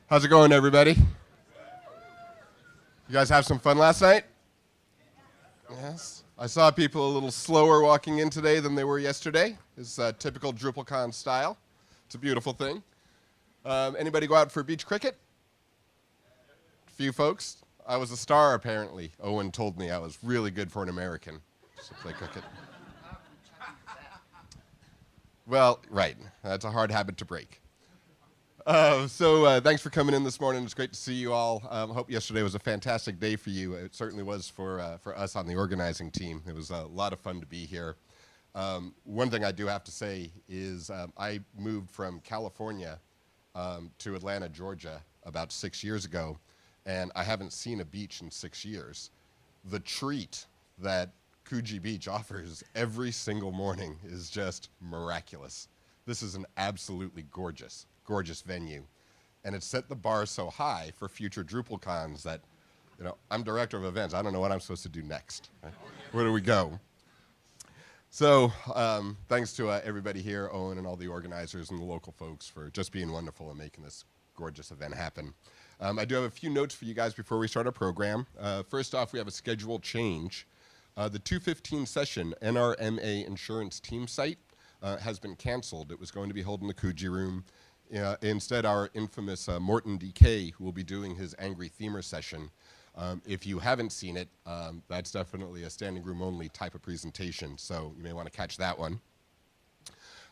How's it going, everybody? You guys have some fun last night? Yes. I saw people a little slower walking in today than they were yesterday. It's typical DrupalCon style. It's a beautiful thing. Anybody go out for beach cricket? A few folks. I was a star, apparently. Owen told me I was really good for an American to play cricket. Well, right. That's a hard habit to break. So thanks for coming in this morning. It's great to see you all. I hope yesterday was a fantastic day for you. It certainly was for us on the organizing team. It was a lot of fun to be here. One thing I do have to say is I moved from California to Atlanta, Georgia about 6 years ago, and I haven't seen a beach in 6 years. The treat that Coogee Beach offers every single morning is just miraculous. This is an absolutely gorgeous venue. And it's set the bar so high for future DrupalCons that, I'm director of events. I don't know what I'm supposed to do next. Right? Where do we go? So thanks to everybody here, Owen and all the organizers and the local folks for just being wonderful and making this gorgeous event happen. I do have a few notes for you guys before we start our program. First off, we have a schedule change. The 2:15 session, NRMA Insurance Team Site, has been canceled. It was going to be held in the Coogee Room. Instead, our infamous Morton DK, who will be doing his Angry Themer session. If you haven't seen it, that's definitely a standing room only type of presentation, so you may want to catch that one.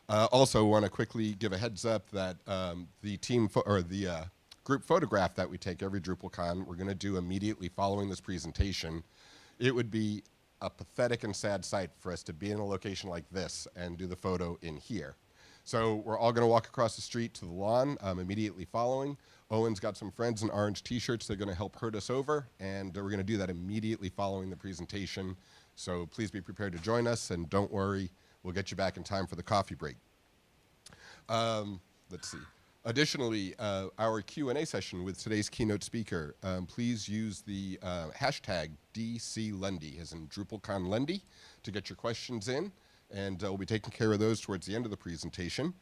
Also, want to quickly give a heads up that the group photograph that we take every DrupalCon, we're going to do immediately following this presentation. It would be a pathetic and sad sight for us to be in a location like this and do the photo in here. So we're all going to walk across the street to the lawn immediately following. Owen's got some friends in orange t-shirts. They're going to help herd us over, and we're going to do that immediately following the presentation. So please be prepared to join us, and don't worry, we'll get you back in time for the coffee break. Let's see. Additionally, our Q&A session with today's keynote speaker, please use the hashtag DCLundy, as in DrupalCon Lundy, to get your questions in, and we'll be taking care of those towards the end of the presentation.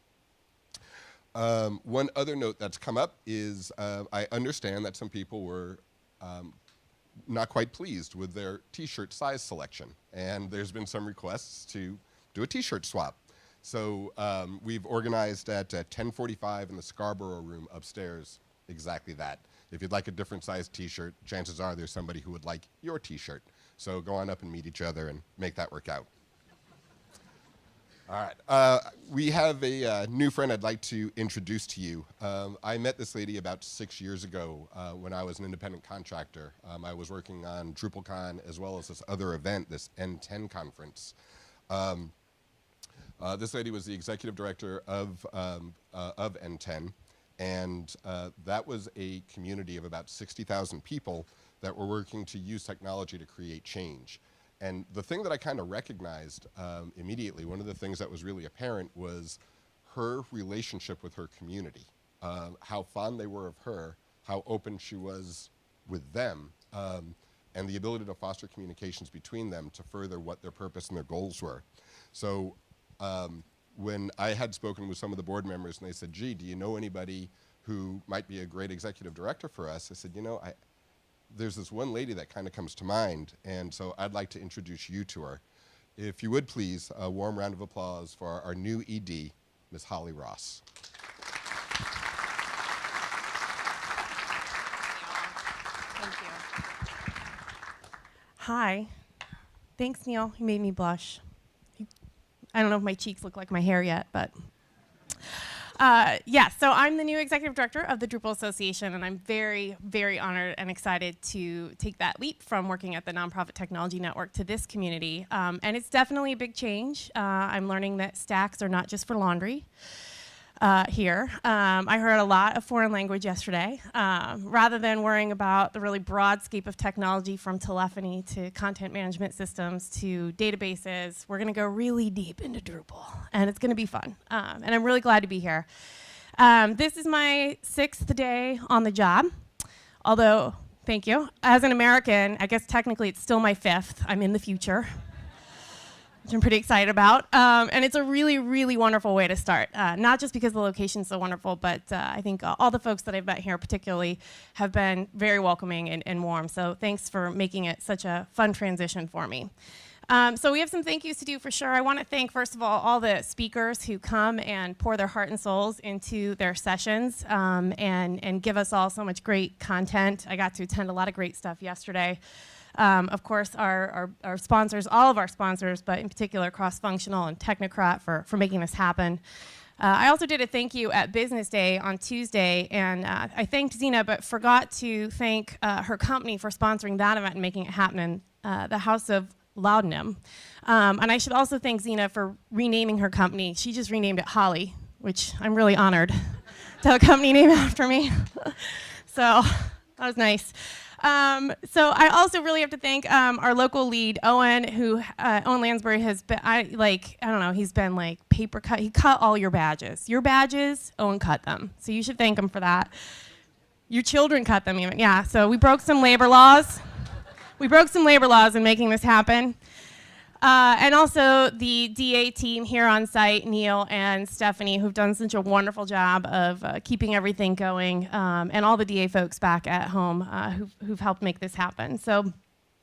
One other note that's come up is I understand that some people were not quite pleased with their t-shirt size selection, and there's been some requests to do a t-shirt swap. So we've organized at 10:45 in the Scarborough room upstairs exactly that. If you'd like a different size t-shirt, chances are there's somebody who would like your t-shirt. So go on up and meet each other and make that work out. All right. We have a new friend I'd like to introduce to you. I met this lady about 6 years ago when I was an independent contractor. I was working on DrupalCon as well as this other event, this N10 conference. This lady was the executive director of N10, and that was a community of about 60,000 people that were working to use technology to create change. And the thing that I kind of recognized immediately, one of the things that was really apparent was her relationship with her community, how fond they were of her, how open she was with them, and the ability to foster communications between them to further what their purpose and their goals were. So when I had spoken with some of the board members and they said, gee, do you know anybody who might be a great executive director for us? I said, there's this one lady that kind of comes to mind, and so I'd like to introduce you to her. If you would please, a warm round of applause for our new ED, Ms. Holly Ross. Thank you. Hi. Thanks, Neil. You made me blush. I don't know if my cheeks look like my hair yet, but so I'm the new executive director of the Drupal Association, and I'm very, very honored and excited to take that leap from working at the Nonprofit Technology Network to this community. And it's definitely a big change. I'm learning that stacks are not just for laundry here. I heard a lot of foreign language yesterday. Rather than worrying about the really broad scope of technology from telephony to content management systems to databases, we're going to go really deep into Drupal, and it's going to be fun. And I'm really glad to be here. This is my 6th day on the job, although, thank you. As an American, I guess technically it's still my 5th. I'm in the future. which I'm pretty excited about. And it's a really, really wonderful way to start. Not just because the location's so wonderful, but I think all the folks that I've met here particularly have been very welcoming and warm. So thanks for making it such a fun transition for me. So we have some thank yous to do for sure. I want to thank, first of all the speakers who come and pour their heart and souls into their sessions and give us all so much great content. I got to attend a lot of great stuff yesterday. Of course, our sponsors, all of our sponsors, but in particular Cross-Functional and Technocrat for making this happen. I also did a thank you at Business Day on Tuesday, and I thanked Zena, but forgot to thank her company for sponsoring that event and making it happen, the House of Laudanum. And I should also thank Zena for renaming her company. She just renamed it Holly, which I'm really honored to have a company named after me. So that was nice. So I also really have to thank our local lead, Owen, who Owen Lansbury has been, I don't know, he's been like paper cut. He cut all your badges. Your badges, Owen cut them. So you should thank him for that. Your children cut them even. Yeah, so we broke some labor laws. We broke some labor laws in making this happen. And also the DA team here on site, Neil and Stephanie, who've done such a wonderful job of keeping everything going, and all the DA folks back at home who've helped make this happen. So,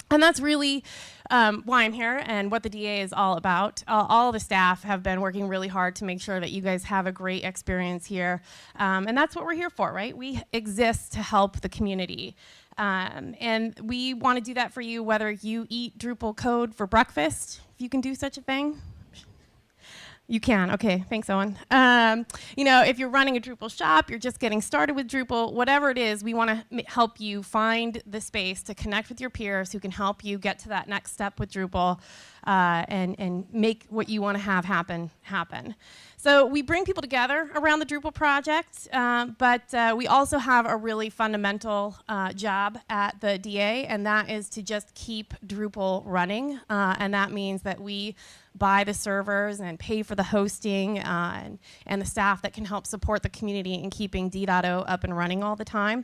and that's really why I'm here and what the DA is all about. All the staff have been working really hard to make sure that you guys have a great experience here. And that's what we're here for, right? We exist to help the community. And we want to do that for you, whether you eat Drupal code for breakfast, if you can do such a thing. You can, okay, thanks, Owen. You know, if you're running a Drupal shop, you're just getting started with Drupal, whatever it is, we want to help you find the space to connect with your peers who can help you get to that next step with Drupal and make what you want to have happen. So we bring people together around the Drupal project, but we also have a really fundamental job at the DA, and that is to just keep Drupal running. And that means that we buy the servers and pay for the hosting and the staff that can help support the community in keeping D.O up and running all the time.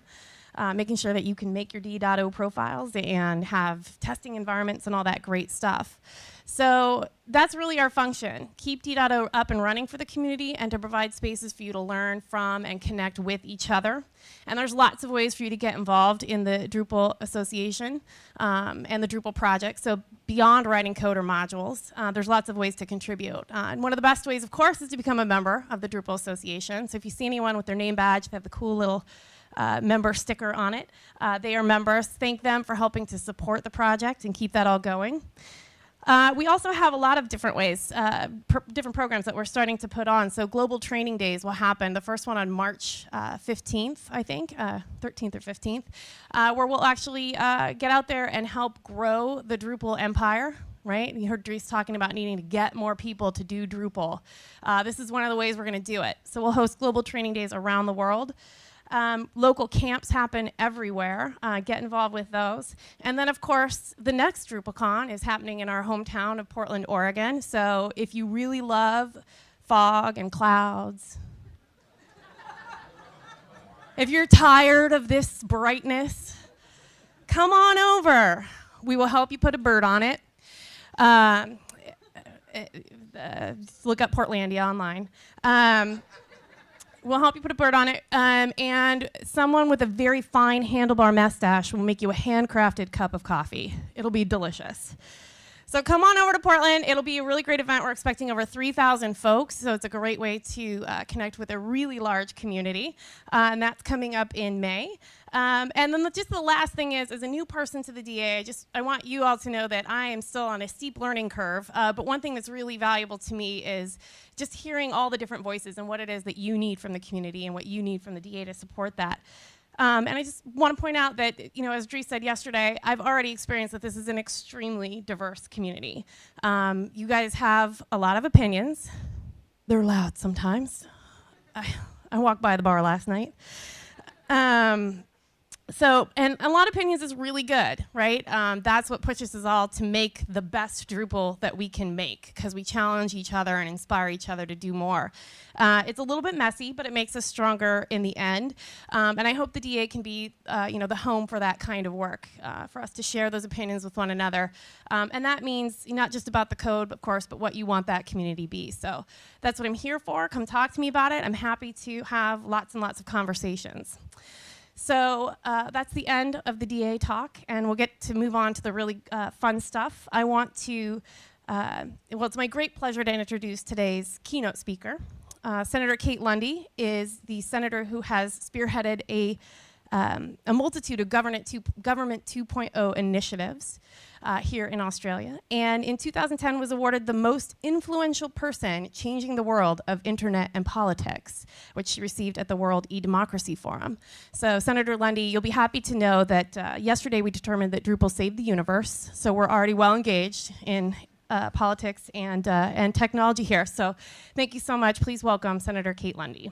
Making sure that you can make your D.O profiles and have testing environments and all that great stuff. So that's really our function. Keep D.O up and running for the community and to provide spaces for you to learn from and connect with each other. And there's lots of ways for you to get involved in the Drupal Association and the Drupal project. So beyond writing code or modules, there's lots of ways to contribute. And one of the best ways, of course, is to become a member of the Drupal Association. So if you see anyone with their name badge, they have the cool little member sticker on it. They are members. Thank them for helping to support the project and keep that all going. We also have a lot of different ways, different programs that we're starting to put on. So global training days will happen. The first one on March 15th, I think, 13th or 15th, where we'll actually get out there and help grow the Drupal empire. Right? You heard Dries talking about needing to get more people to do Drupal. This is one of the ways we're going to do it. So we'll host global training days around the world. Local camps happen everywhere. Get involved with those. And then, of course, the next DrupalCon is happening in our hometown of Portland, Oregon. So if you really love fog and clouds, if you're tired of this brightness, come on over. We will help you put a bird on it. Look up Portlandia online. We'll help you put a bird on it, and someone with a very fine handlebar mustache will make you a handcrafted cup of coffee. It'll be delicious. So come on over to Portland. It'll be a really great event. We're expecting over 3,000 folks, so it's a great way to connect with a really large community, and that's coming up in May. And then just the last thing is, as a new person to the DA, I want you all to know that I am still on a steep learning curve, but one thing that's really valuable to me is just hearing all the different voices and what it is that you need from the community and what you need from the DA to support that. And I just want to point out that, you know, as Dries said yesterday, I've already experienced that this is an extremely diverse community. You guys have a lot of opinions. They're loud sometimes. I walked by the bar last night. So, and a lot of opinions is really good, right? That's what pushes us all to make the best Drupal that we can make, because we challenge each other and inspire each other to do more. It's a little bit messy, but it makes us stronger in the end. And I hope the DA can be, the home for that kind of work, for us to share those opinions with one another. And that means not just about the code, of course, but what you want that community to be. So that's what I'm here for. Come talk to me about it. I'm happy to have lots and lots of conversations. So that's the end of the DA talk, and we'll get to move on to the really fun stuff. I want to, it's my great pleasure to introduce today's keynote speaker. Senator Kate Lundy is the senator who has spearheaded a multitude of Government 2.0 initiatives here in Australia, and in 2010 was awarded the most influential person changing the world of internet and politics, which she received at the World E-Democracy Forum. So Senator Lundy, you'll be happy to know that yesterday we determined that Drupal saved the universe, so we're already well engaged in politics and technology here. So thank you so much. Please welcome Senator Kate Lundy.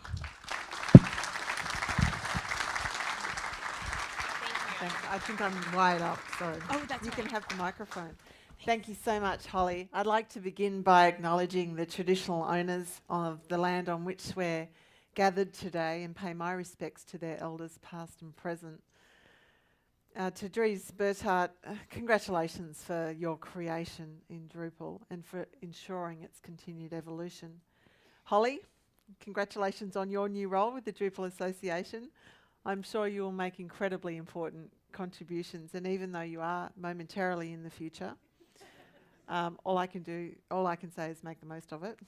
Thanks. I think I'm wired up, so That's you right. can have the microphone. Thank you so much, Holly. I'd like to begin by acknowledging the traditional owners of the land on which we're gathered today and pay my respects to their elders past and present. To Dries Berthart, congratulations for your creation in Drupal and for ensuring its continued evolution. Holly, congratulations on your new role with the Drupal Association. I'm sure you will make incredibly important contributions, and even though you are momentarily in the future, all I can say is make the most of it.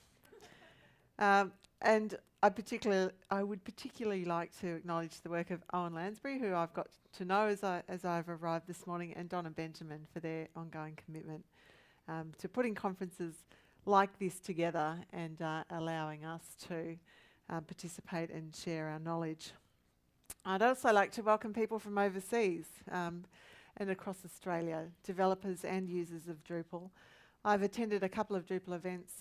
And I would particularly like to acknowledge the work of Owen Lansbury, who I've got to know as I've arrived this morning, and Donna Benjamin for their ongoing commitment to putting conferences like this together and allowing us to participate and share our knowledge. I'd also like to welcome people from overseas and across Australia, developers and users of Drupal. I've attended a couple of Drupal events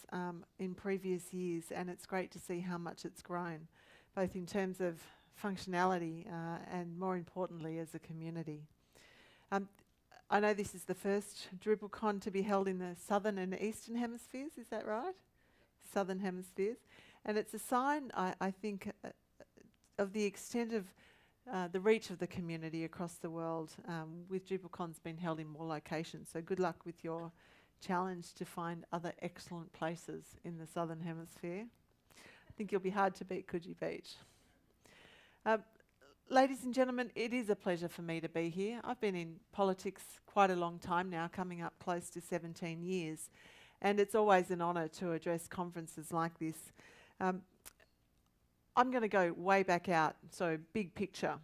in previous years, and it's great to see how much it's grown, both in terms of functionality and, more importantly, as a community. I know this is the first DrupalCon to be held in the southern and eastern hemispheres, is that right? Southern hemispheres. And it's a sign, I think, of the extent of the reach of the community across the world, with DrupalCon's been held in more locations. So good luck with your challenge to find other excellent places in the Southern Hemisphere. I think you'll be hard to beat Coogee Beach. Ladies and gentlemen, it is a pleasure for me to be here. I've been in politics quite a long time now, coming up close to 17 years, and it's always an honour to address conferences like this. I'm going to go way back out, so big picture.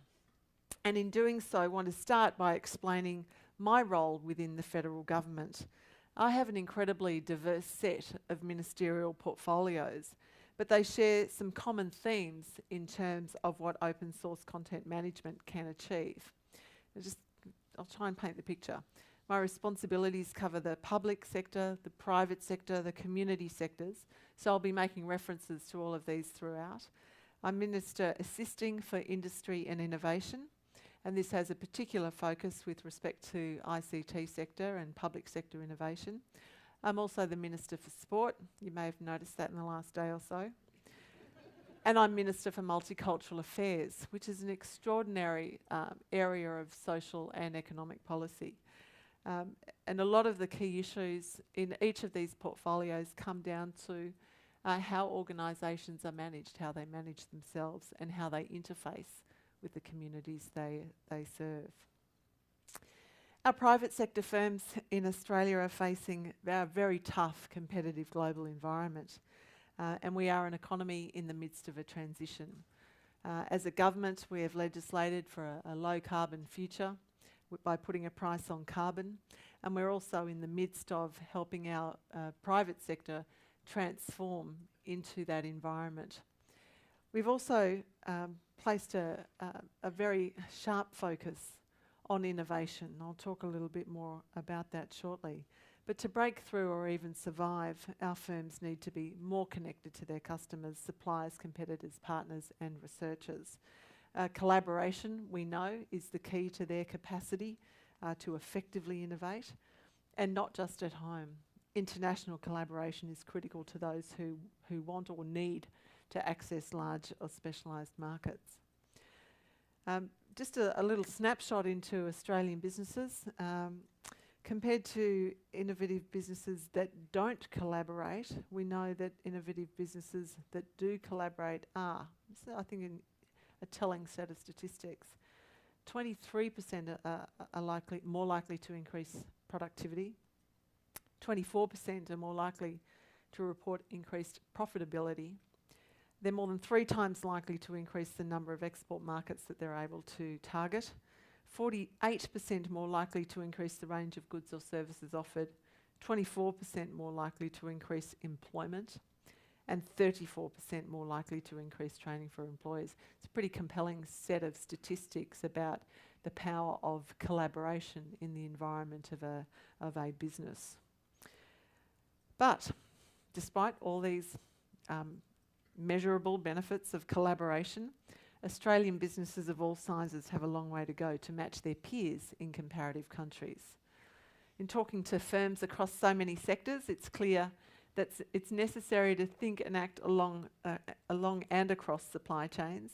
And in doing so, I want to start by explaining my role within the federal government. I have an incredibly diverse set of ministerial portfolios, but they share some common themes in terms of what open source content management can achieve. I'll try and paint the picture. My responsibilities cover the public sector, the private sector, the community sectors, so I'll be making references to all of these throughout. I'm Minister Assisting for Industry and Innovation, and this has a particular focus with respect to ICT sector and public sector innovation. I'm also the Minister for Sport. You may have noticed that in the last day or so. And I'm Minister for Multicultural Affairs, which is an extraordinary area of social and economic policy. And a lot of the key issues in each of these portfolios come down to how organisations are managed, how they manage themselves, and how they interface with the communities they serve. Our private sector firms in Australia are facing a very tough competitive global environment, and we are an economy in the midst of a transition. As a government, we have legislated for a low carbon future by putting a price on carbon, and we're also in the midst of helping our private sector transform into that environment. We've also placed a very sharp focus on innovation. I'll talk a little bit more about that shortly. But to break through or even survive, our firms need to be more connected to their customers, suppliers, competitors, partners and researchers. Collaboration, we know, is the key to their capacity to effectively innovate, and not just at home. International collaboration is critical to those who want or need to access large or specialised markets. Just a little snapshot into Australian businesses. Compared to innovative businesses that don't collaborate, we know that innovative businesses that do collaborate are, so I think, a telling set of statistics. 23% are more likely to increase productivity. 24% are more likely to report increased profitability. They're more than 3 times likely to increase the number of export markets that they're able to target. 48% more likely to increase the range of goods or services offered. 24% more likely to increase employment. And 34% more likely to increase training for employees. It's a pretty compelling set of statistics about the power of collaboration in the environment of a business. But despite all these measurable benefits of collaboration, Australian businesses of all sizes have a long way to go to match their peers in comparative countries. In talking to firms across so many sectors, it's clear that it's necessary to think and act along and across supply chains,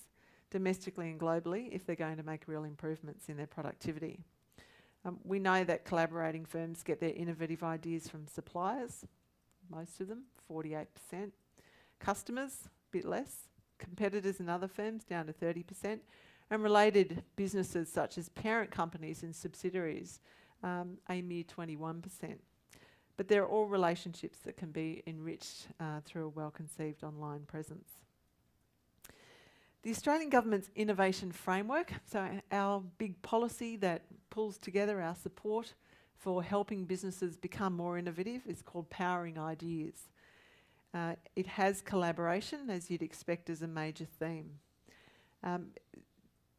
domestically and globally, if they're going to make real improvements in their productivity. We know that collaborating firms get their innovative ideas from suppliers, most of them, 48%. Customers, a bit less. Competitors and other firms, down to 30%. And related businesses such as parent companies and subsidiaries, a mere 21%. But they're all relationships that can be enriched through a well-conceived online presence. The Australian Government's innovation framework, so our big policy that pulls together our support for helping businesses become more innovative, is called Powering Ideas. It has collaboration, as you'd expect, as a major theme.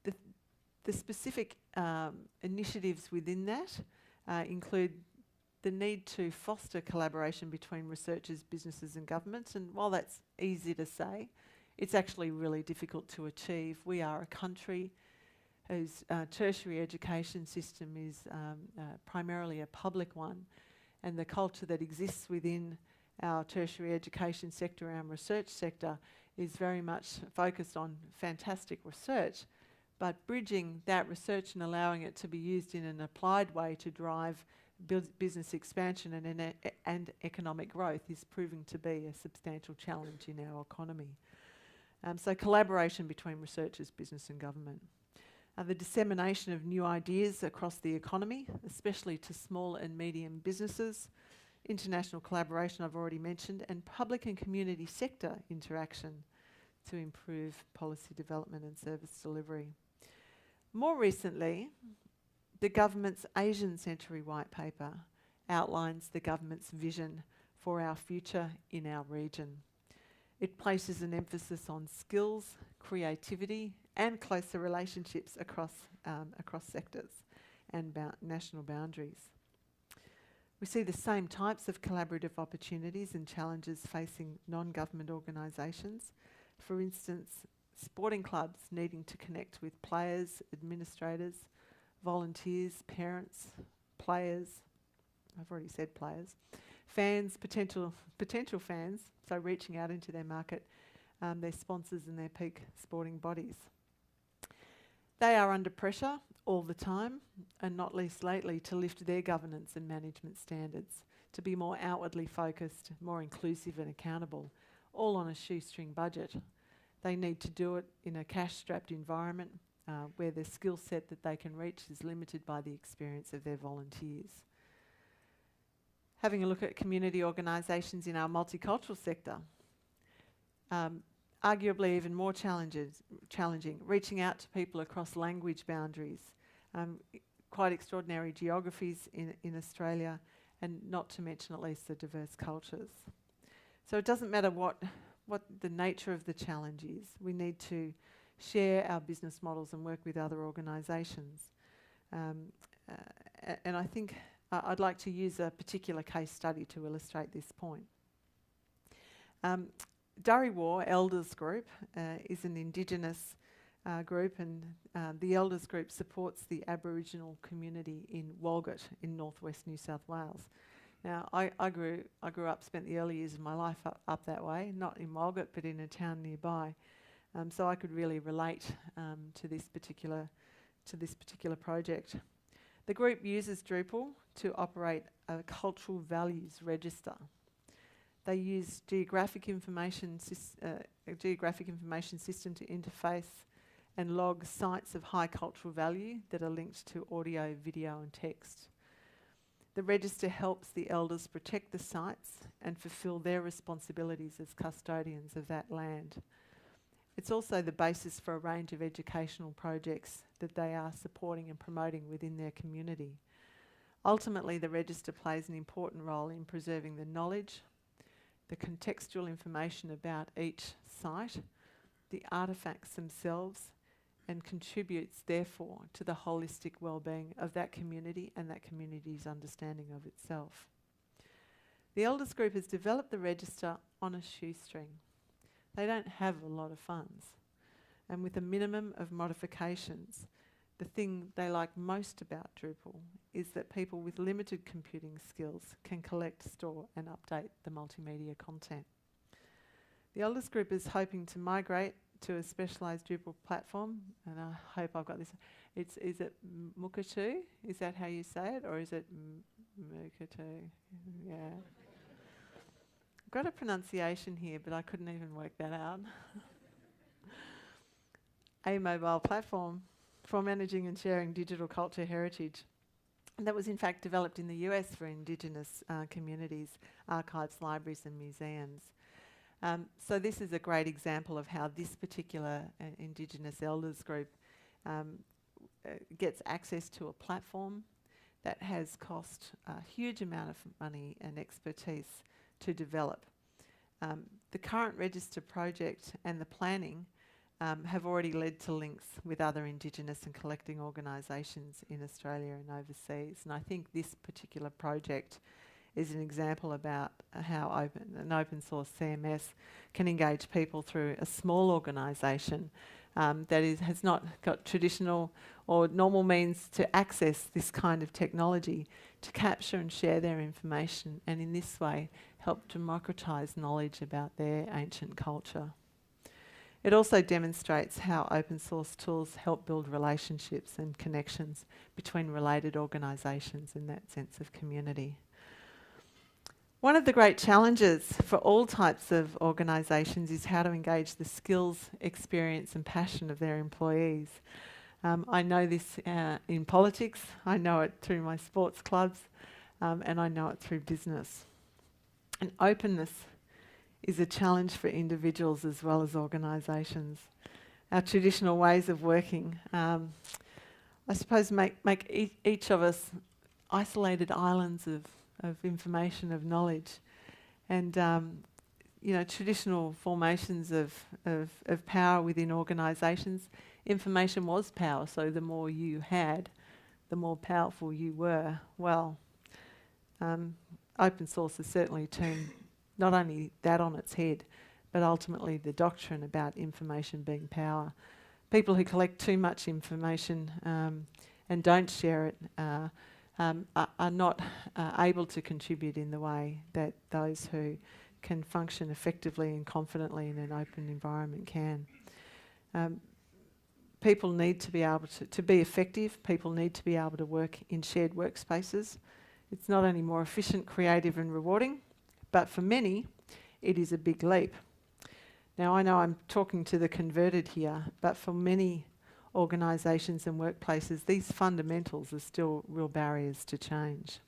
The specific initiatives within that include the need to foster collaboration between researchers, businesses and governments, and while that's easy to say, it's actually really difficult to achieve. We are a country whose tertiary education system is primarily a public one, and the culture that exists within our tertiary education sector, our research sector, is very much focused on fantastic research, but bridging that research and allowing it to be used in an applied way to drive business expansion and economic growth is proving to be a substantial challenge in our economy. So collaboration between researchers, business and government. The dissemination of new ideas across the economy, especially to small and medium businesses. International collaboration I've already mentioned, and public and community sector interaction to improve policy development and service delivery. More recently, the government's Asian Century White Paper outlines the government's vision for our future in our region. It places an emphasis on skills, creativity and closer relationships across sectors and national boundaries. We see the same types of collaborative opportunities and challenges facing non-government organisations. For instance, sporting clubs needing to connect with players, administrators, volunteers, parents, players, I've already said players, fans, potential fans, so reaching out into their market, their sponsors and their peak sporting bodies. They are under pressure all the time, and not least lately, to lift their governance and management standards, to be more outwardly focused, more inclusive and accountable, all on a shoestring budget. They need to do it in a cash-strapped environment where the skill set that they can reach is limited by the experience of their volunteers. Having a look at community organisations in our multicultural sector, arguably even more challenging, reaching out to people across language boundaries, quite extraordinary geographies in Australia, and not to mention at least the diverse cultures. So it doesn't matter what the nature of the challenge is, we need to share our business models and work with other organisations. And I think I'd like to use a particular case study to illustrate this point. Darri War Elders Group is an Indigenous group, and the elders group supports the Aboriginal community in Walgett in northwest New South Wales. Now, I grew up, spent the early years of my life up that way, not in Walgett, but in a town nearby. So I could really relate to this particular project. The group uses Drupal to operate a cultural values register. They use geographic information system to interface and log sites of high cultural value that are linked to audio, video and text. The register helps the elders protect the sites and fulfil their responsibilities as custodians of that land. It's also the basis for a range of educational projects that they are supporting and promoting within their community. Ultimately, the register plays an important role in preserving the knowledge, the contextual information about each site, the artefacts themselves, and contributes, therefore, to the holistic well-being of that community and that community's understanding of itself. The Elders Group has developed the register on a shoestring. They don't have a lot of funds. And with a minimum of modifications, the thing they like most about Drupal is that people with limited computing skills can collect, store and update the multimedia content. The Elders Group is hoping to migrate to a specialised Drupal platform, and I hope I've got this. Is it Mukatu? Is that how you say it, or is it Mukatu? Yeah. I've got a pronunciation here, but I couldn't even work that out. A mobile platform for managing and sharing digital culture heritage. And that was in fact developed in the US for Indigenous communities, archives, libraries and museums. So this is a great example of how this particular Indigenous Elders Group gets access to a platform that has cost a huge amount of money and expertise to develop. The current register project and the planning have already led to links with other Indigenous and collecting organisations in Australia and overseas. And I think this particular project is an example about how an open source CMS can engage people through a small organisation that has not got traditional or normal means to access this kind of technology to capture and share their information, and in this way help democratise knowledge about their ancient culture. It also demonstrates how open source tools help build relationships and connections between related organisations in that sense of community. One of the great challenges for all types of organisations is how to engage the skills, experience and passion of their employees. I know this in politics, I know it through my sports clubs, and I know it through business. And openness is a challenge for individuals as well as organisations. Our traditional ways of working, I suppose, make each of us isolated islands of information, of knowledge, and traditional formations of power within organisations. Information was power, so the more you had, the more powerful you were. Well, open source has certainly turned not only that on its head, but ultimately the doctrine about information being power. People who collect too much information and don't share it are not able to contribute in the way that those who can function effectively and confidently in an open environment can. People need to be able to be effective. People need to be able to work in shared workspaces. It's not only more efficient, creative and rewarding, but for many, it is a big leap. Now, I know I'm talking to the converted here, but for many organisations and workplaces, these fundamentals are still real barriers to change.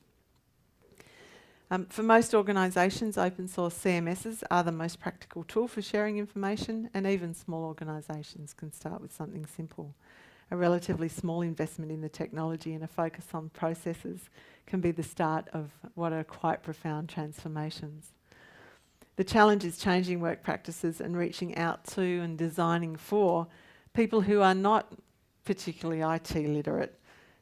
For most organisations, open source CMSs are the most practical tool for sharing information, and even small organisations can start with something simple. A relatively small investment in the technology and a focus on processes can be the start of what are quite profound transformations. The challenge is changing work practices and reaching out to and designing for people who are not particularly IT literate,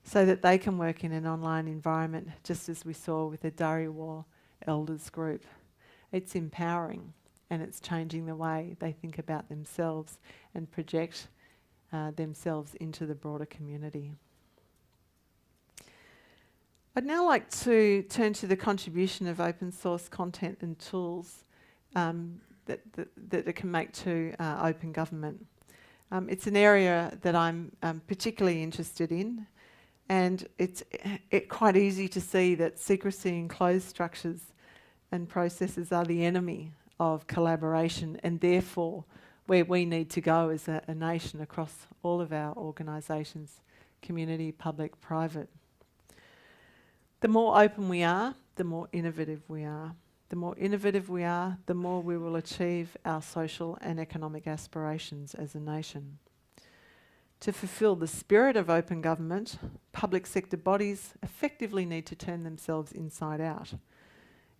so that they can work in an online environment, just as we saw with the Dharawal Elders Group. It's empowering, and it's changing the way they think about themselves and project themselves into the broader community. I'd now like to turn to the contribution of open source content and tools that it can make to open government. It's an area that I'm particularly interested in, and it's quite easy to see that secrecy and closed structures and processes are the enemy of collaboration, and therefore where we need to go as a nation across all of our organisations, community, public, private. The more open we are, the more innovative we are. The more innovative we are, the more we will achieve our social and economic aspirations as a nation. To fulfil the spirit of open government, public sector bodies effectively need to turn themselves inside out.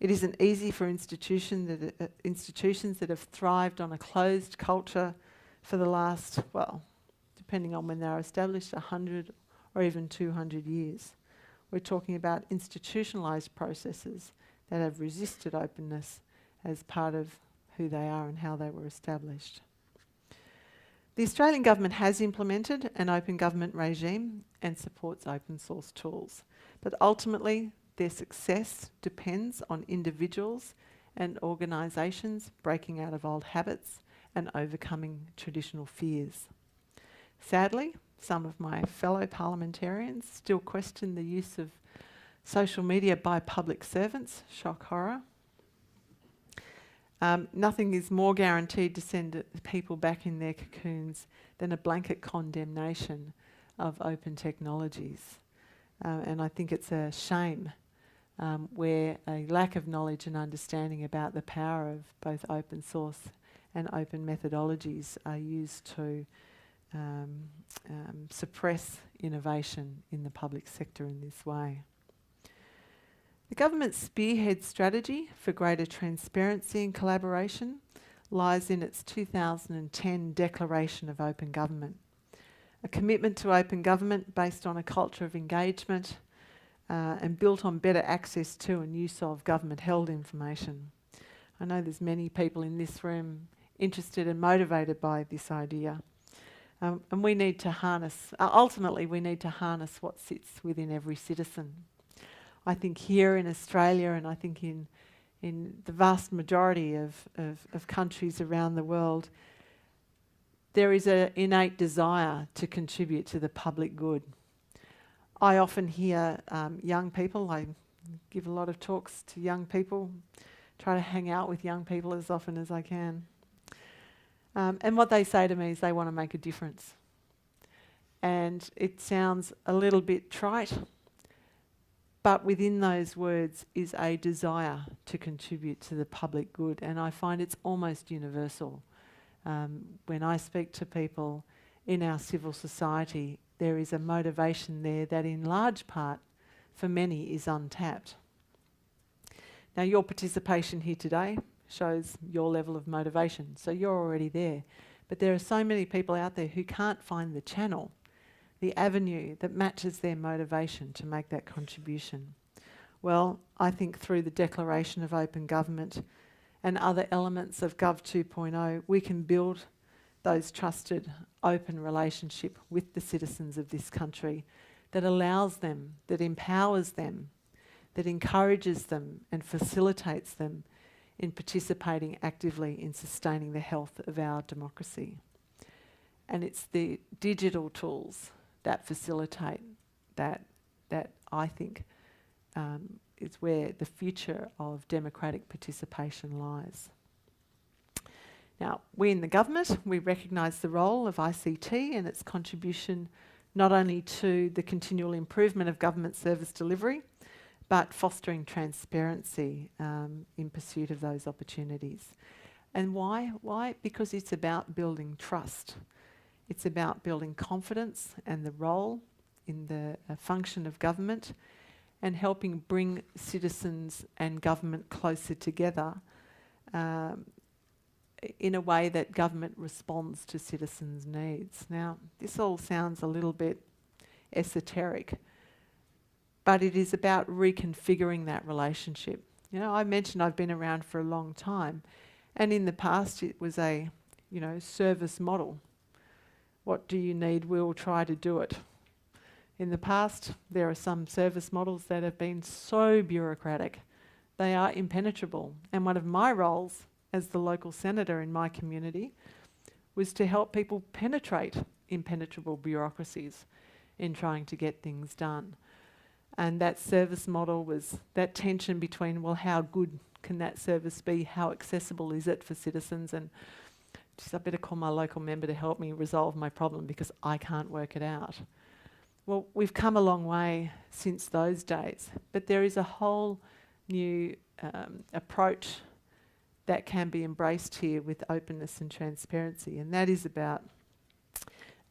It isn't easy for institutions that have thrived on a closed culture for the last, well, depending on when they were established, 100 or even 200 years. We're talking about institutionalised processes that have resisted openness as part of who they are and how they were established. The Australian government has implemented an open government regime and supports open source tools, but ultimately their success depends on individuals and organisations breaking out of old habits and overcoming traditional fears. Sadly, some of my fellow parliamentarians still question the use of social media by public servants. Shock horror. Nothing is more guaranteed to send people back in their cocoons than a blanket condemnation of open technologies. And I think it's a shame where a lack of knowledge and understanding about the power of both open source and open methodologies are used to suppress innovation in the public sector in this way. The government's spearhead strategy for greater transparency and collaboration lies in its 2010 Declaration of Open Government, a commitment to open government based on a culture of engagement and built on better access to and use of government-held information. I know there's many people in this room interested and motivated by this idea. And we need to harness, ultimately we need to harness what sits within every citizen. I think here in Australia, and I think in the vast majority of countries around the world, there is an innate desire to contribute to the public good. I often hear young people, I give a lot of talks to young people, try to hang out with young people as often as I can. And what they say to me is they want to make a difference. And it sounds a little bit trite, but within those words is a desire to contribute to the public good. And I find it's almost universal. When I speak to people in our civil society, there is a motivation there that in large part, for many, is untapped. Now, your participation here today shows your level of motivation, so you're already there. But there are so many people out there who can't find the channel, the avenue that matches their motivation to make that contribution. Well, I think through the Declaration of Open Government and other elements of Gov 2.0, we can build those trusted, open relationship with the citizens of this country that allows them, that empowers them, that encourages them and facilitates them in participating actively in sustaining the health of our democracy. And it's the digital tools that facilitate that I think is where the future of democratic participation lies. Now, we in the government, we recognise the role of ICT and its contribution not only to the continual improvement of government service delivery, but fostering transparency in pursuit of those opportunities. And why? Why? Because it's about building trust. It's about building confidence and the role in the function of government and helping bring citizens and government closer together in a way that government responds to citizens' needs. Now, this all sounds a little bit esoteric, but it is about reconfiguring that relationship. You know, I mentioned I've been around for a long time, and in the past it was a, service model What do you need? We'll try to do it. In the past, there are some service models that have been so bureaucratic. They are impenetrable. And one of my roles as the local senator in my community was to help people penetrate impenetrable bureaucracies in trying to get things done. And that service model was that tension between, well, how good can that service be? How accessible is it for citizens? And just I better call my local member to help me resolve my problem because I can't work it out. Well, we've come a long way since those days, but there is a whole new approach that can be embraced here with openness and transparency, and that is about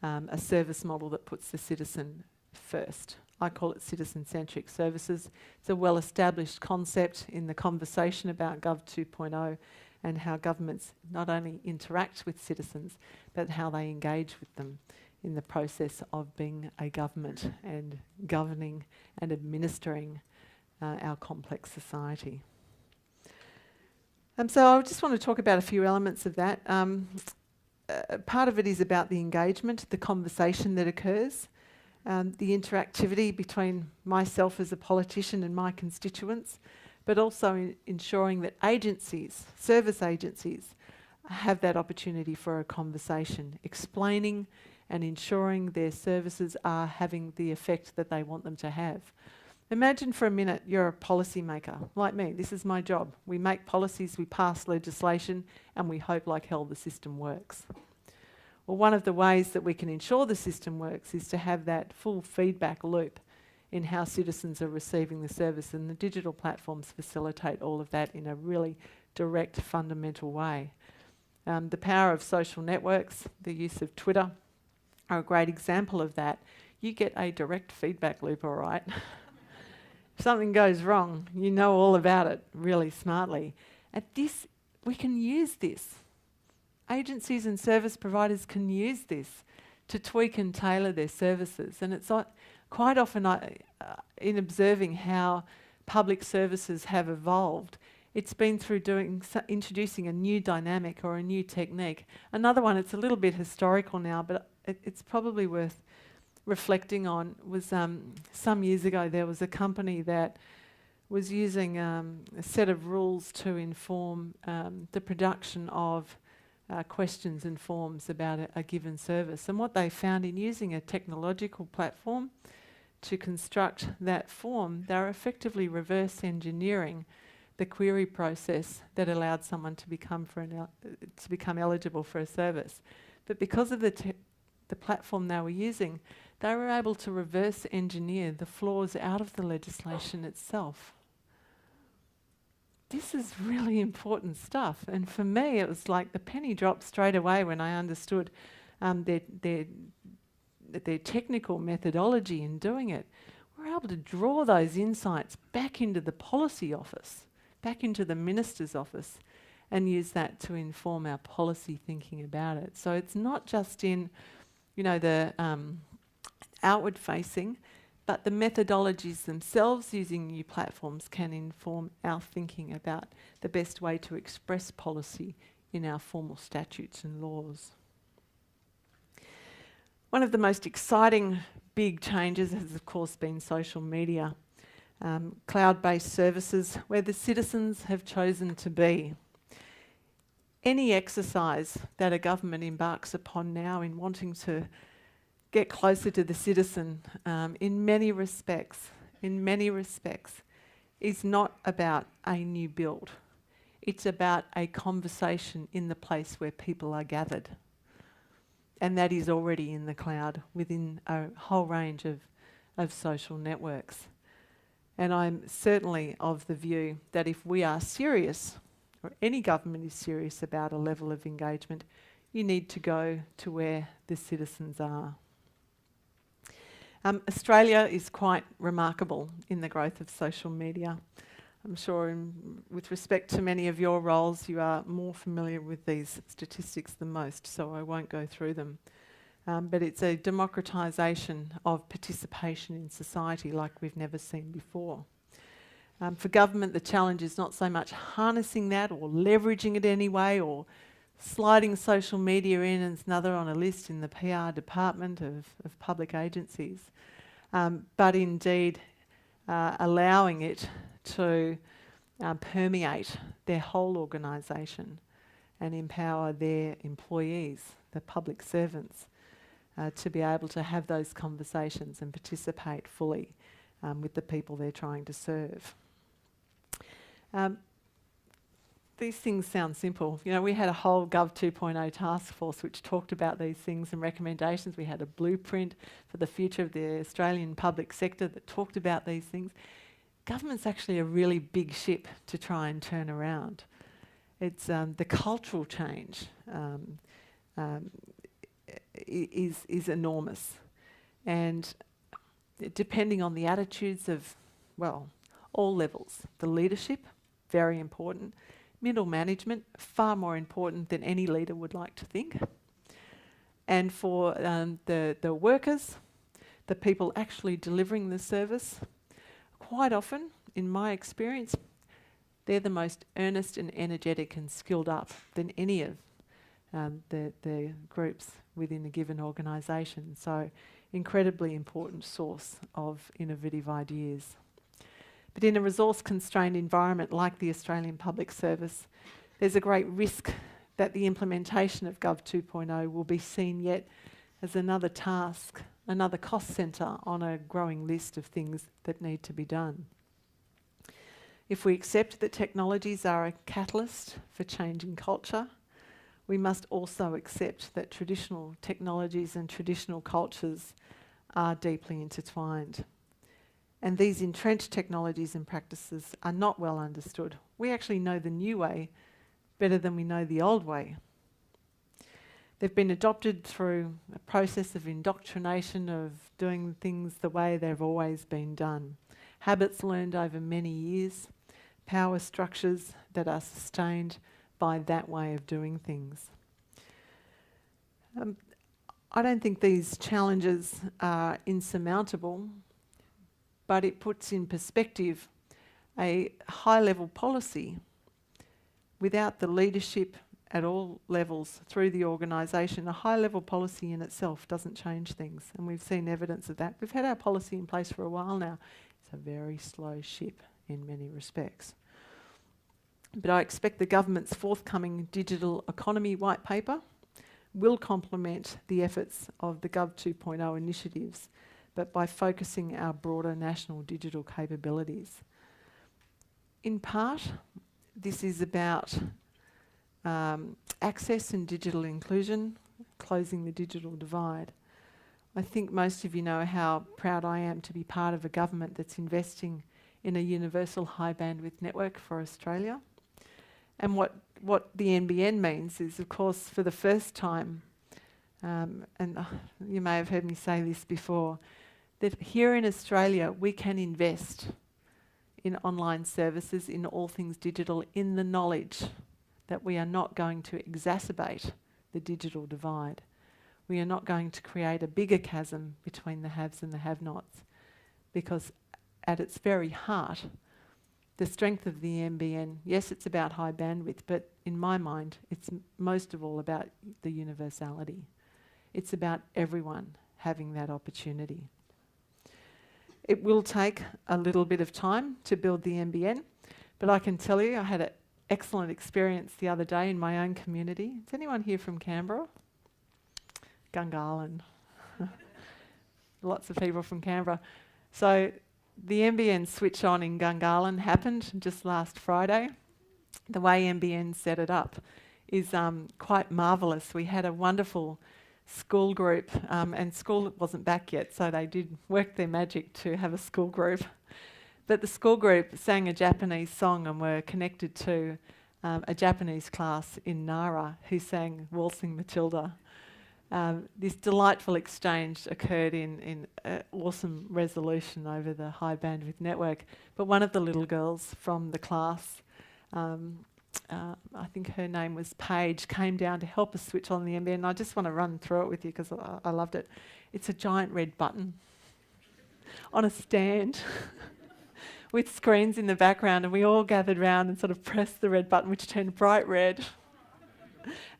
a service model that puts the citizen first. I call it citizen-centric services. It's a well-established concept in the conversation about Gov 2.0 and how governments not only interact with citizens, but how they engage with them in the process of being a government and governing and administering our complex society. So I just want to talk about a few elements of that. Part of it is about the engagement, the conversation that occurs, the interactivity between myself as a politician and my constituents, but also ensuring that agencies, service agencies, have that opportunity for a conversation, explaining and ensuring their services are having the effect that they want them to have. Imagine for a minute you're a policy maker, like me. This is my job. We make policies, we pass legislation, and we hope like hell the system works. Well, one of the ways that we can ensure the system works is to have that full feedback loop in how citizens are receiving the service, and the digital platforms facilitate all of that in a really direct, fundamental way. The power of social networks, the use of Twitter, are a great example of that. You get a direct feedback loop, all right. If something goes wrong, you know all about it really smartly. At this, we can use this. Agencies and service providers can use this to tweak and tailor their services. And it's quite often, in observing how public services have evolved, it's been through introducing a new dynamic or a new technique. Another one, it's a little bit historical now, but it's probably worth reflecting on, was some years ago there was a company that was using a set of rules to inform the production of questions and forms about a given service. And what they found in using a technological platform to construct that form, they were effectively reverse engineering the query process that allowed someone to become eligible for a service. But because of the platform they were using, they were able to reverse engineer the flaws out of the legislation itself. This is really important stuff. And for me, it was like the penny dropped straight away when I understood their technical methodology in doing it. We're able to draw those insights back into the policy office, back into the minister's office, and use that to inform our policy thinking about it. So it's not just in, the outward facing, but the methodologies themselves using new platforms can inform our thinking about the best way to express policy in our formal statutes and laws. One of the most exciting big changes has of course been social media, cloud-based services where the citizens have chosen to be. Any exercise that a government embarks upon now in wanting to get closer to the citizen, in many respects, is not about a new build. It's about a conversation in the place where people are gathered. And that is already in the cloud within a whole range of social networks. And I'm certainly of the view that if we are serious, or any government is serious about a level of engagement, you need to go to where the citizens are. Australia is quite remarkable in the growth of social media. I'm sure with respect to many of your roles, you are more familiar with these statistics than most, so I won't go through them. But it's a democratisation of participation in society like we've never seen before. For government, the challenge is not so much harnessing that or leveraging it anyway or Sliding social media in is another on a list in the PR department of public agencies. But indeed, allowing it to permeate their whole organisation and empower their employees, the public servants, to be able to have those conversations and participate fully with the people they're trying to serve. These things sound simple. You know, we had a whole Gov 2.0 task force which talked about these things and recommendations. We had a blueprint for the future of the Australian public sector that talked about these things. Government's actually a really big ship to try and turn around. It's the cultural change is enormous, and depending on the attitudes of, well, all levels, the leadership, very important. Middle management, far more important than any leader would like to think. And for the workers, the people actually delivering the service, quite often, in my experience, they're the most earnest and energetic and skilled up than any of the groups within a given organisation. So, incredibly important source of innovative ideas. But in a resource-constrained environment like the Australian Public Service, there's a great risk that the implementation of Gov 2.0 will be seen yet as another task, another cost centre on a growing list of things that need to be done. If we accept that technologies are a catalyst for changing culture, we must also accept that traditional technologies and traditional cultures are deeply intertwined. And these entrenched technologies and practices are not well understood. We actually know the new way better than we know the old way. They've been adopted through a process of indoctrination of doing things the way they've always been done. Habits learned over many years, power structures that are sustained by that way of doing things. I don't think these challenges are insurmountable, but it puts in perspective a high-level policy without the leadership at all levels through the organisation. A high-level policy in itself doesn't change things, and we've seen evidence of that. We've had our policy in place for a while now. It's a very slow ship in many respects. But I expect the government's forthcoming digital economy white paper will complement the efforts of the Gov 2.0 initiatives, but by focusing our broader national digital capabilities. In part, this is about access and digital inclusion, closing the digital divide. I think most of you know how proud I am to be part of a government that's investing in a universal high bandwidth network for Australia. And what the NBN means is, of course, for the first time, you may have heard me say this before, that here in Australia we can invest in online services, in all things digital, in the knowledge that we are not going to exacerbate the digital divide. We are not going to create a bigger chasm between the haves and the have-nots, because at its very heart, the strength of the NBN, yes, it's about high bandwidth, but in my mind, it's most of all about the universality. It's about everyone having that opportunity. It will take a little bit of time to build the NBN, but I can tell you I had an excellent experience the other day in my own community. Is anyone here from Canberra? Gungahlin. Lots of people from Canberra. So the NBN switch on in Gungahlin happened just last Friday. The way NBN set it up is quite marvellous. We had a wonderful school group, and school wasn't back yet, so they did work their magic to have a school group. But the school group sang a Japanese song and were connected to a Japanese class in Nara who sang Waltzing Matilda. This delightful exchange occurred in awesome resolution over the high bandwidth network. But one of the little girls from the class, I think her name was Paige, came down to help us switch on the NBN. And I just want to run through it with you because I loved it. It's a giant red button on a stand with screens in the background, and we all gathered round and sort of pressed the red button, which turned bright red.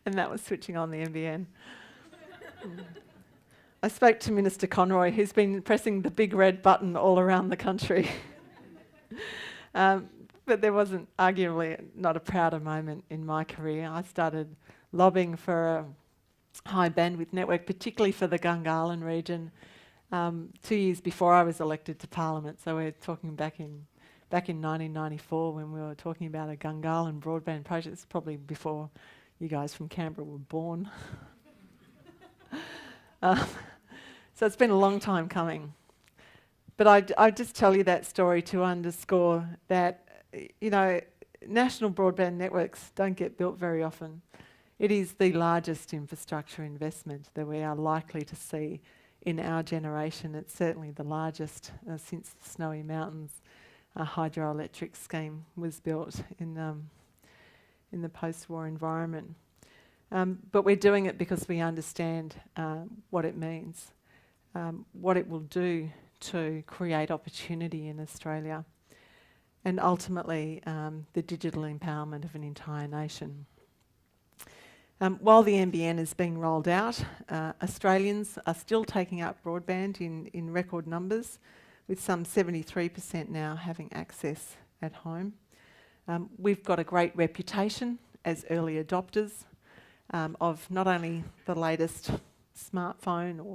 and that was switching on the NBN. I spoke to Minister Conroy, who's been pressing the big red button all around the country. But there wasn't, arguably, not a prouder moment in my career. I started lobbying for a high bandwidth network, particularly for the Gungahlin region, 2 years before I was elected to Parliament. So we're talking back in 1994 when we were talking about a Gungahlin broadband project. It's probably before you guys from Canberra were born. So it's been a long time coming. But I just tell you that story to underscore that, you know, national broadband networks don't get built very often. It is the largest infrastructure investment that we are likely to see in our generation. It's certainly the largest since the Snowy Mountains hydroelectric scheme was built in the post-war environment. But we're doing it because we understand what it means, what it will do to create opportunity in Australia, and ultimately the digital empowerment of an entire nation. While the NBN is being rolled out, Australians are still taking up broadband in record numbers, with some 73% now having access at home. We've got a great reputation as early adopters of not only the latest smartphone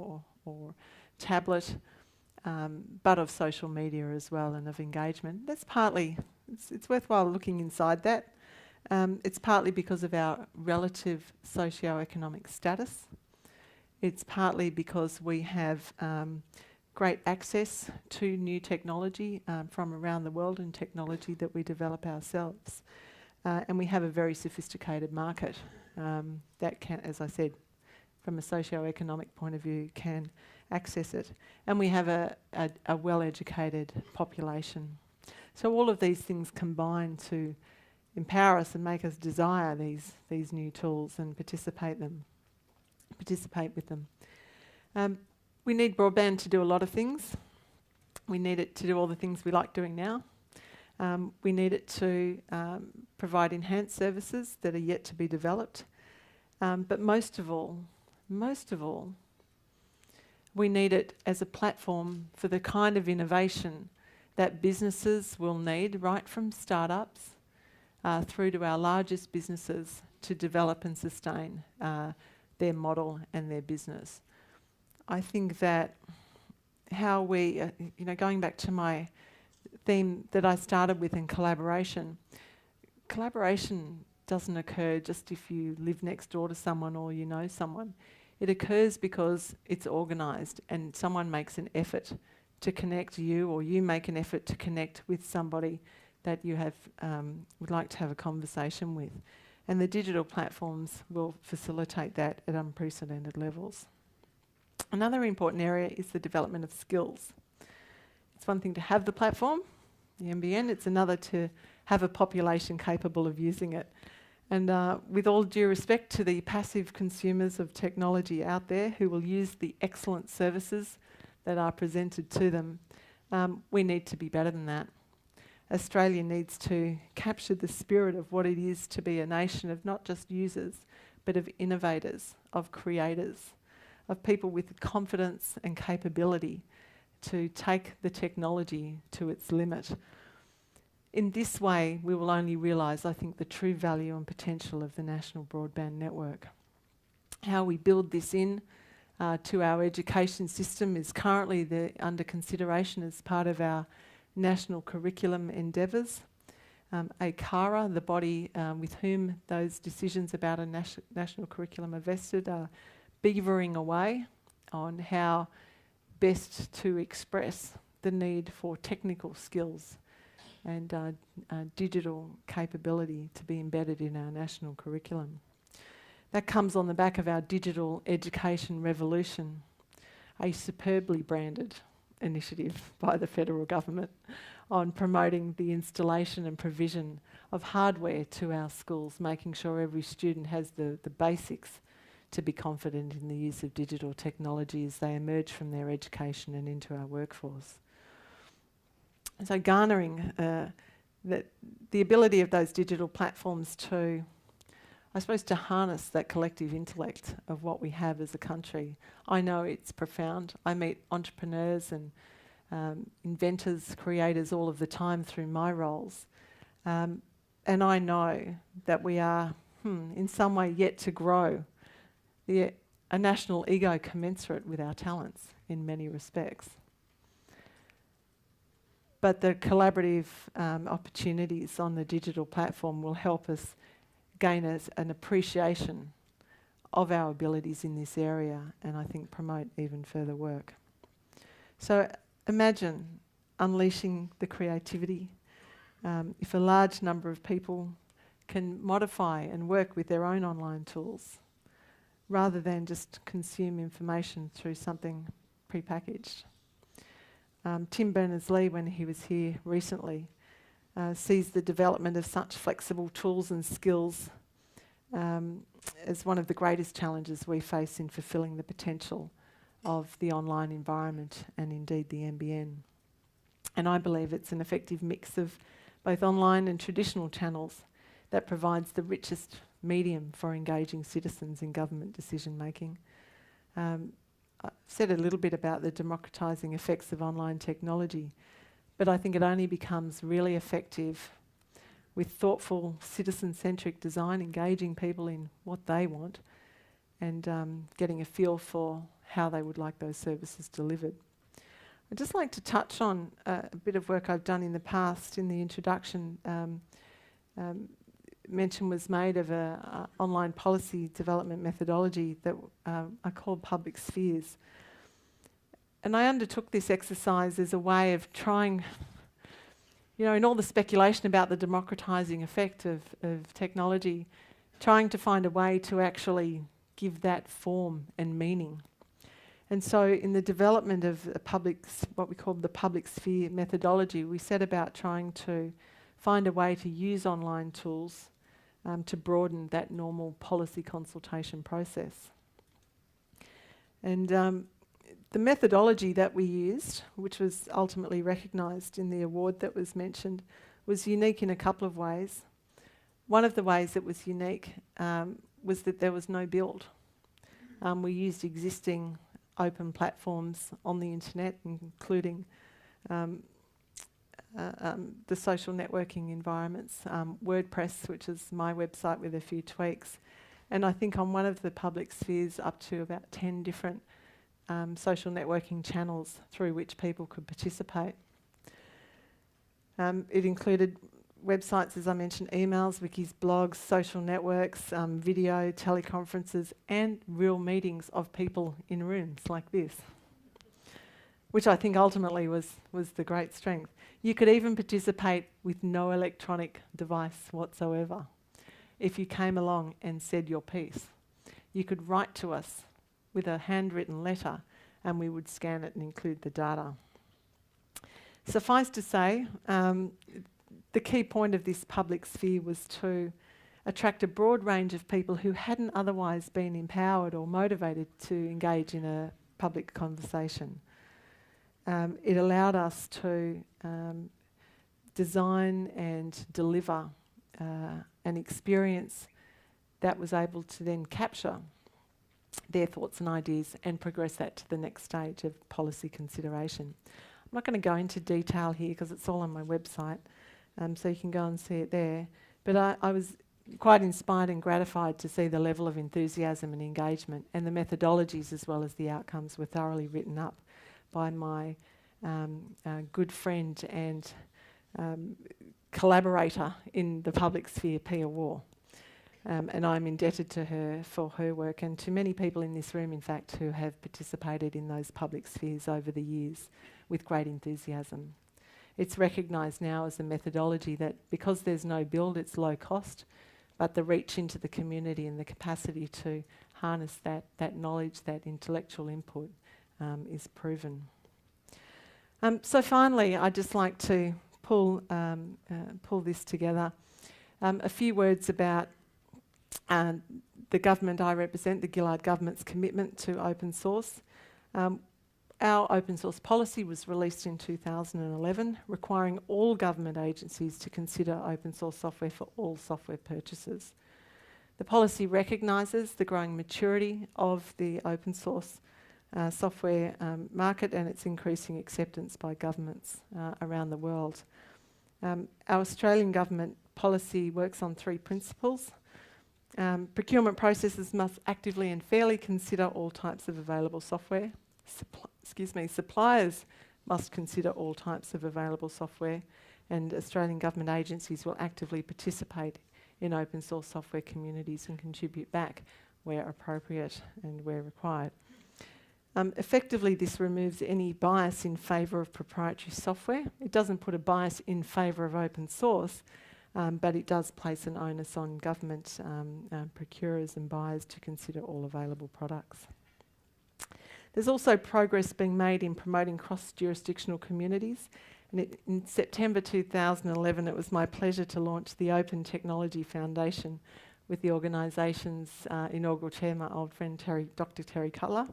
or tablet, but of social media as well, and of engagement. That's partly, it's worthwhile looking inside that. It's partly because of our relative socio-economic status. It's partly because we have great access to new technology from around the world, and technology that we develop ourselves. And we have a very sophisticated market that can, as I said, from a socio-economic point of view, can access it. And we have a well-educated population. So all of these things combine to empower us and make us desire these new tools and participate with them. We need broadband to do a lot of things. We need it to do all the things we like doing now. We need it to provide enhanced services that are yet to be developed. But most of all, we need it as a platform for the kind of innovation that businesses will need, right from startups through to our largest businesses, to develop and sustain their model and their business. I think that how we, going back to my theme that I started with in collaboration doesn't occur just if you live next door to someone or you know someone. It occurs because it's organised and someone makes an effort to connect you, or you make an effort to connect with somebody that you have would like to have a conversation with. And the digital platforms will facilitate that at unprecedented levels. Another important area is the development of skills. It's one thing to have the platform, the NBN, it's another to have a population capable of using it. And with all due respect to the passive consumers of technology out there who will use the excellent services that are presented to them, we need to be better than that. Australia needs to capture the spirit of what it is to be a nation of not just users, but of innovators, of creators, of people with confidence and capability to take the technology to its limit. In this way, we will only realise, I think, the true value and potential of the national broadband network. How we build this in to our education system is currently under consideration as part of our national curriculum endeavours. ACARA, the body with whom those decisions about a national curriculum are vested, are beavering away on how best to express the need for technical skills and digital capability to be embedded in our national curriculum. That comes on the back of our digital education revolution, a superbly branded initiative by the federal government on promoting the installation and provision of hardware to our schools, making sure every student has the basics to be confident in the use of digital technology as they emerge from their education and into our workforce. So garnering the ability of those digital platforms to I suppose, to harness that collective intellect of what we have as a country. I know it's profound. I meet entrepreneurs and inventors, creators all of the time through my roles. And I know that we are, in some way, yet to grow a national ego commensurate with our talents in many respects. But the collaborative opportunities on the digital platform will help us gain an appreciation of our abilities in this area, and I think promote even further work. So imagine unleashing the creativity. If a large number of people can modify and work with their own online tools, rather than just consume information through something prepackaged. Tim Berners-Lee, when he was here recently, sees the development of such flexible tools and skills as one of the greatest challenges we face in fulfilling the potential of the online environment and indeed the NBN. And I believe it's an effective mix of both online and traditional channels that provides the richest medium for engaging citizens in government decision making. I've said a little bit about the democratising effects of online technology, but I think it only becomes really effective with thoughtful, citizen-centric design, engaging people in what they want and getting a feel for how they would like those services delivered. I'd just like to touch on a bit of work I've done in the past. In the introduction, mention was made of an online policy development methodology that I call public spheres. And I undertook this exercise as a way of trying, in all the speculation about the democratising effect of technology, trying to find a way to actually give that form and meaning. And so in the development of what we call the public sphere methodology, we set about trying to find a way to use online tools to broaden that normal policy consultation process. And the methodology that we used, which was ultimately recognised in the award that was mentioned, was unique in a couple of ways. One of the ways it was unique was that there was no build. We used existing open platforms on the internet, including the social networking environments, WordPress, which is my website with a few tweaks, and I think on one of the public spheres up to about 10 different social networking channels through which people could participate. It included websites, as I mentioned, emails, wikis, blogs, social networks, video, teleconferences, and real meetings of people in rooms like this, which I think ultimately was the great strength. You could even participate with no electronic device whatsoever. If you came along and said your piece, you could write to us with a handwritten letter and we would scan it and include the data. Suffice to say, the key point of this public sphere was to attract a broad range of people who hadn't otherwise been empowered or motivated to engage in a public conversation. It allowed us to design and deliver an experience that was able to then capture their thoughts and ideas and progress that to the next stage of policy consideration. I'm not going to go into detail here because it's all on my website, so you can go and see it there. But I was quite inspired and gratified to see the level of enthusiasm and engagement, and the methodologies as well as the outcomes were thoroughly written up by my good friend and collaborator in the public sphere, Pia Waugh. And I'm indebted to her for her work, and to many people in this room, in fact, who have participated in those public spheres over the years with great enthusiasm. It's recognised now as a methodology that, because there's no build, it's low cost, but the reach into the community and the capacity to harness that knowledge, that intellectual input is proven. So finally, I'd just like to pull this together. A few words about the government I represent, the Gillard government's commitment to open source. Our open source policy was released in 2011, requiring all government agencies to consider open source software for all software purchases. The policy recognises the growing maturity of the open source software market and its increasing acceptance by governments around the world. Our Australian government policy works on 3 principles. Procurement processes must actively and fairly consider all types of available software. Suppliers must consider all types of available software, and Australian government agencies will actively participate in open source software communities and contribute back where appropriate and where required. Effectively, this removes any bias in favour of proprietary software. It doesn't put a bias in favour of open source, but it does place an onus on government procurers and buyers to consider all available products. There's also progress being made in promoting cross-jurisdictional communities. And in September 2011, it was my pleasure to launch the Open Technology Foundation with the organisation's inaugural chair, my old friend Dr. Terry Cutler.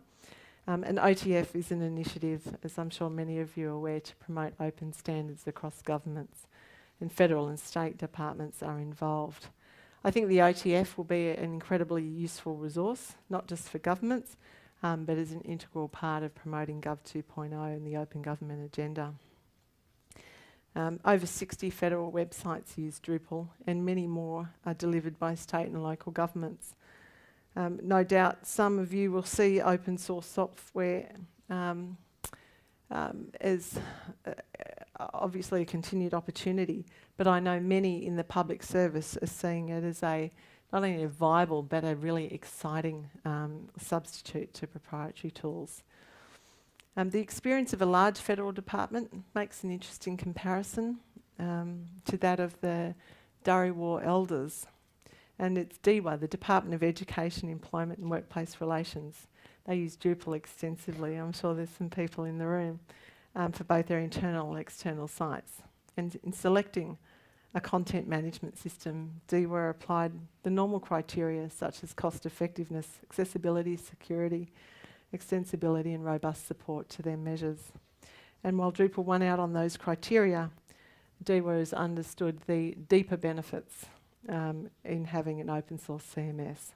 And OTF is an initiative, as I'm sure many of you are aware, to promote open standards across governments, and federal and state departments are involved. I think the OTF will be an incredibly useful resource, not just for governments, but as an integral part of promoting Gov 2.0 and the open government agenda. Over 60 federal websites use Drupal, and many more are delivered by state and local governments. No doubt some of you will see open source software as obviously a continued opportunity, but I know many in the public service are seeing it as not only a viable but a really exciting substitute to proprietary tools. The experience of a large federal department makes an interesting comparison to that of the Dharawal elders. And it's DEWA, the Department of Education, Employment and Workplace Relations. They use Drupal extensively. I'm sure there's some people in the room for both their internal and external sites. And in selecting a content management system, DEWA applied the normal criteria such as cost effectiveness, accessibility, security, extensibility and robust support to their measures. And while Drupal won out on those criteria, DEWA has understood the deeper benefits in having an open source CMS.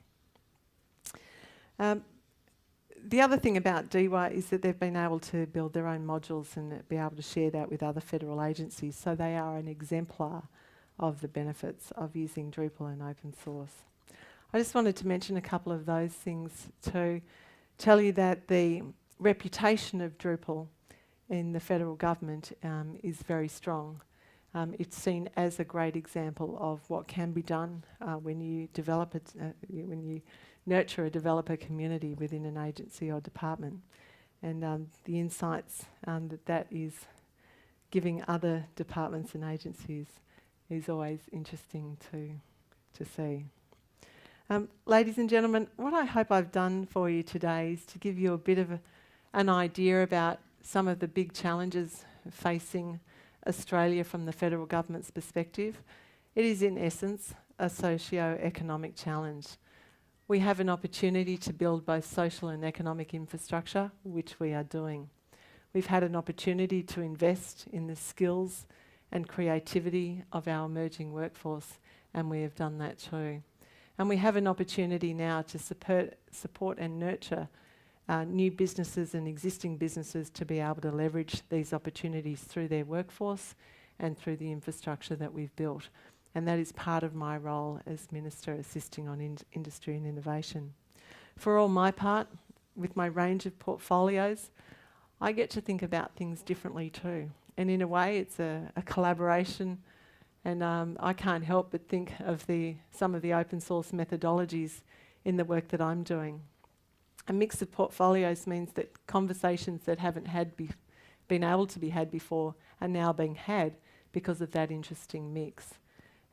The other thing about DEWA is that they've been able to build their own modules and be able to share that with other federal agencies, so they are an exemplar of the benefits of using Drupal and open source. I just wanted to mention a couple of those things to tell you that the reputation of Drupal in the federal government is very strong. It's seen as a great example of what can be done when you develop it, when you nurture a developer community within an agency or department, and the insights that is giving other departments and agencies is always interesting to see. Ladies and gentlemen, what I hope I've done for you today is to give you a bit of an idea about some of the big challenges facing Australia from the federal government's perspective. It is in essence a socio-economic challenge. We have an opportunity to build both social and economic infrastructure, which we are doing. We've had an opportunity to invest in the skills and creativity of our emerging workforce, and we have done that too. And we have an opportunity now to support and nurture new businesses and existing businesses to be able to leverage these opportunities through their workforce and through the infrastructure that we've built. And that is part of my role as Minister, assisting on industry and innovation. For all my part, with my range of portfolios, I get to think about things differently too. And in a way, it's a collaboration, and I can't help but think of some of the open source methodologies in the work that I'm doing. A mix of portfolios means that conversations that haven't been able to be had before are now being had because of that interesting mix.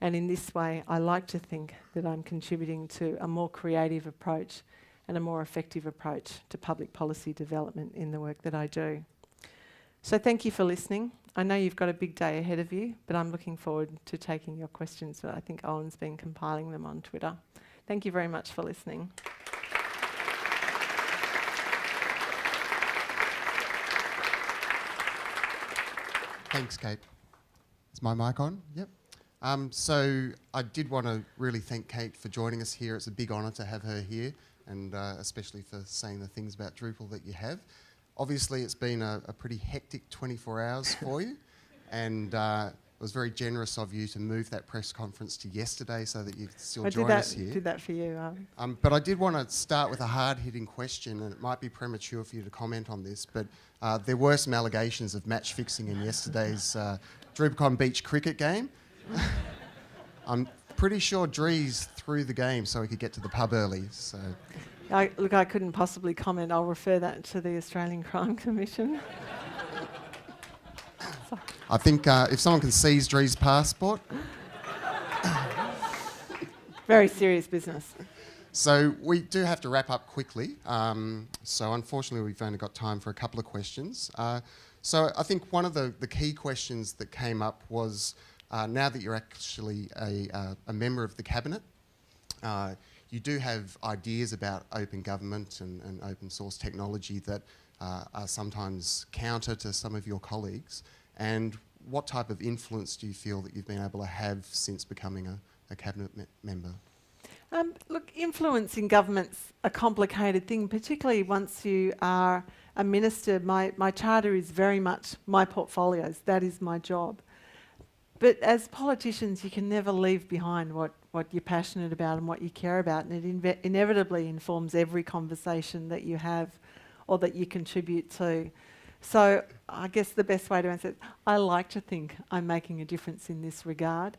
And in this way, I like to think that I'm contributing to a more creative approach and a more effective approach to public policy development in the work that I do. So thank you for listening. I know you've got a big day ahead of you, but I'm looking forward to taking your questions. I think Owen's been compiling them on Twitter. Thank you very much for listening. Thanks, Kate. Is my mic on? Yep. So I did want to really thank Kate for joining us here. It's a big honour to have her here, and especially for saying the things about Drupal that you have. Obviously, it's been a pretty hectic 24 hours for you, and it was very generous of you to move that press conference to yesterday so that you could still join us here. I did that for you. But I did want to start with a hard-hitting question, and it might be premature for you to comment on this, but there were some allegations of match fixing in yesterday's DrupalCon beach cricket game. I'm pretty sure Drees threw the game so he could get to the pub early. So, Look, I couldn't possibly comment. I'll refer that to the Australian Crime Commission. I think if someone can seize Drees' passport. Very serious business. So we do have to wrap up quickly. So unfortunately, we've only got time for a couple of questions. So I think one of the key questions that came up was, now that you're actually a member of the cabinet, you do have ideas about open government and open source technology that are sometimes counter to some of your colleagues. And what type of influence do you feel that you've been able to have since becoming a cabinet member? Look, influence in government's a complicated thing, particularly once you are a minister. My charter is very much my portfolios. That is my job. But as politicians, you can never leave behind what you're passionate about and what you care about, and it inevitably informs every conversation that you have or that you contribute to. So I guess the best way to answer it, I like to think I'm making a difference in this regard.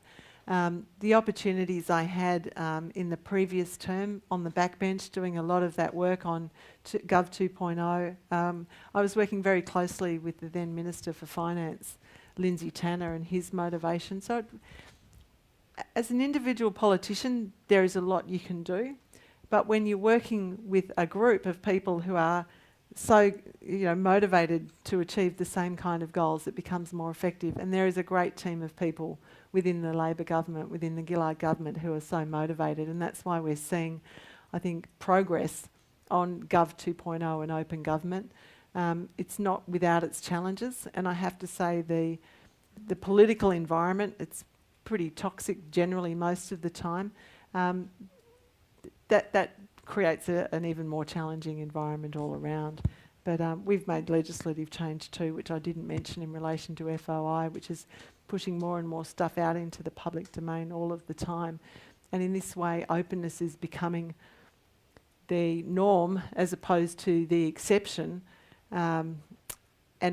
The opportunities I had in the previous term on the backbench doing a lot of that work on Gov 2.0, I was working very closely with the then Minister for Finance, Lundy Tanner, and his motivation. So as an individual politician, there is a lot you can do, but when you're working with a group of people who are so motivated to achieve the same kind of goals, it becomes more effective. And there is a great team of people within the Labor government, within the Gillard government, who are so motivated, and that's why we're seeing, I think, progress on Gov 2.0 and open government. It's not without its challenges, and I have to say the political environment, it's pretty toxic generally most of the time. That creates an even more challenging environment all around. But we've made legislative change too, which I didn't mention in relation to FOI, which is pushing more and more stuff out into the public domain all of the time. And in this way, openness is becoming the norm as opposed to the exception. And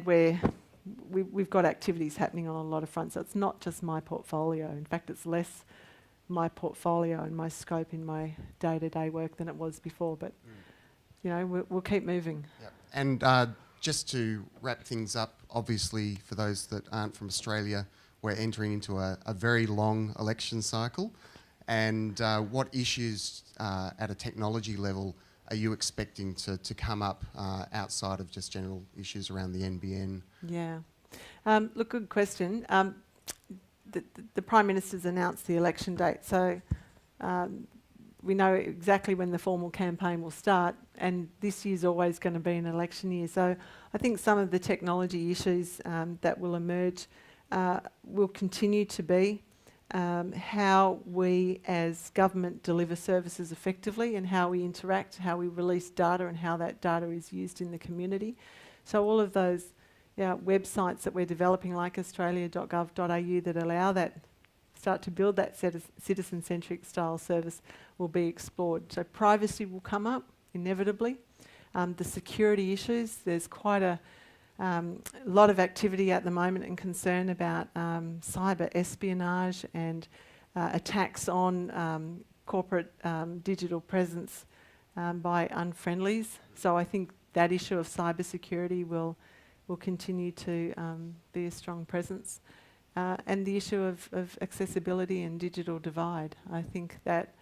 we've got activities happening on a lot of fronts. So it's not just my portfolio. In fact, it's less my portfolio and my scope in my day-to-day work than it was before. But we'll keep moving. Yep. And just to wrap things up, obviously for those that aren't from Australia, we're entering into a very long election cycle. And what issues at a technology level are you expecting to come up outside of just general issues around the NBN? Yeah. Look, good question. The Prime Minister's announced the election date, so we know exactly when the formal campaign will start, and this year's always going to be an election year. So I think some of the technology issues that will emerge will continue to be how we as government deliver services effectively and how we interact, how we release data and how that data is used in the community. So all of those websites that we're developing like australia.gov.au that allow that, start to build that citizen-centric style service will be explored. So privacy will come up, inevitably. The security issues, there's quite a lot of activity at the moment and concern about cyber espionage and attacks on corporate digital presence by unfriendlies. So I think that issue of cyber security will continue to be a strong presence. And the issue of accessibility and digital divide, I think that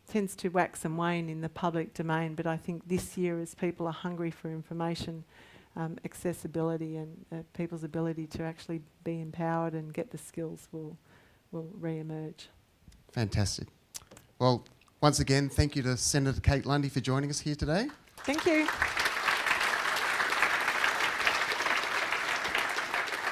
tends to wax and wane in the public domain, but I think this year as people are hungry for information, accessibility and people's ability to actually be empowered and get the skills will re-emerge. Fantastic. Well, once again, thank you to Senator Kate Lundy for joining us here today. Thank you.